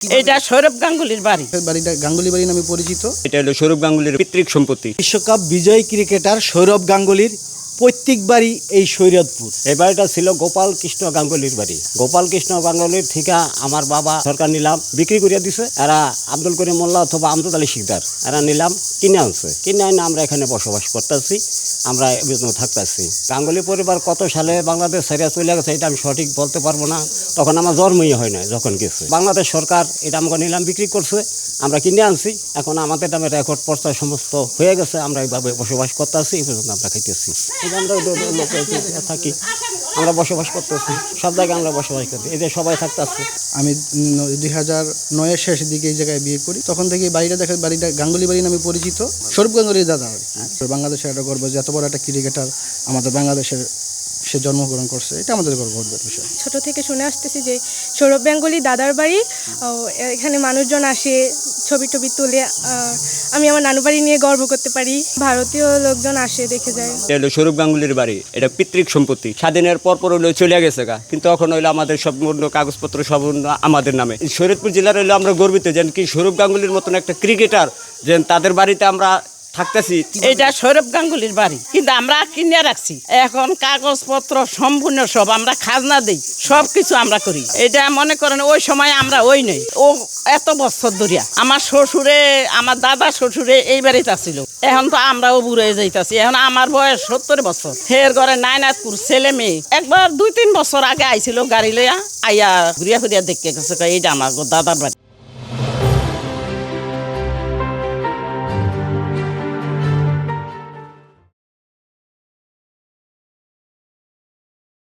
এটা সৌরভ গাঙ্গুলির বাড়ি। বাড়িটা গাঙ্গুলি বাড়ি নামে পরিচিত। এটা হলো সৌরভ গাঙ্গুলির পৈতৃক সম্পত্তি। বিশ্বকাপ বিজয়ী ক্রিকেটার সৌরভ গাঙ্গুলির পৈতৃক বাড়ি এই শরীয়তপুর। এই বাড়িটা ছিল গোপাল কৃষ্ণ গাঙ্গুলির বাড়ি। গোপাল কৃষ্ণ গাঙ্গুলির থেকে আমার বাবা সরকার নিলাম বিক্রি করে দিছে। এরা আব্দুল করিম মোল্লা অথবা আমজাদ আলী শিকদার এরা নিলাম কিনে আনছে। কিনে আনে আমরা এখানে বসবাস করতেছি, আমরা থাকতেছি। গাঙ্গুলি পরিবার কত সালে বাংলাদেশ ছেড়ে চলে গেছে এটা আমি সঠিক বলতে পারবো না, তখন আমার জন্মই হয় না যখন গেছে। বাংলাদেশ সরকার এটা আমাকে নিলাম বিক্রি করছে, আমরা কিনে আনছি। এখন আমাদের নামে রেকর্ড পর্চা সমস্ত হয়ে গেছে, আমরা এইভাবে বসবাস করতেছি, এই পর্যন্ত আমরা খাইতেছি। আমরা থাকি, আমরা বসবাস করতেছি, সব জায়গায় আমরা বসবাস করতে এই যে সবাই থাকতেছে। আমি 2009-এর শেষের দিকে এই জায়গায় বিয়ে করি। তখন থেকে বাড়িটা গাঙ্গুলি বাড়ি নামে পরিচিত। সৌরভ গাঙ্গুলির দাদা আর কি। বাংলাদেশের একটা গর্ব যে এত বড় একটা ক্রিকেটার আমাদের বাংলাদেশের সে জন্মগ্রহণ করছে, এটা আমাদের গর্বের বিষয়। ছোট থেকে শুনে আসতেছি যে সৌরভ গাঙ্গুলি দাদার বাড়ি, এখানে মানুষজন আসে, ছবি টবি তুলে। আমি আমার নানু বাড়ি নিয়ে গর্ব করতে পারি। ভারতীয় লোকজন আসে, দেখে যায়। এটা হলো সৌরভ গাঙ্গুলির বাড়ি, এটা পৈতৃক সম্পত্তি। স্বাধীনের পর হইলো চলে গেছে গা, কিন্তু এখন হইলো আমাদের সম্পূর্ণ কাগজপত্র সব আমাদের নামে। শরীয়তপুর জেলার হইলো আমরা গর্বিত যেন কি সৌরভ গাঙ্গুলির মতন একটা ক্রিকেটার যেন তাদের বাড়িতে আমরা থাকতেছি। এটা সৌরভ গাঙ্গুলির বাড়ি, কিন্তু আমরা কিনে রাখছি। এখন কাগজপত্র সম্পূর্ণ সব আমরা খাজনা দিই, সব কিছু আমরা করি। এটা মনে করেন ওই সময় আমরা ওই নই, ও এত বছর ধরিয়া আমার শ্বশুরে, আমার দাদা শ্বশুরে এই বাড়িতে ছিল। এখন তো আমরাও বুড়ে যাইতাছি। এখন আমার বয়স 70 বছর। ফের ঘরে নাইনাথপুর ছেলে মেয়ে একবার 2-3 বছর আগে আইছিল গাড়ি লইয়া, আইয়া ঘুরিয়া ফিরিয়া দেখতে গেছে এইটা আমার দাদার বাড়ি।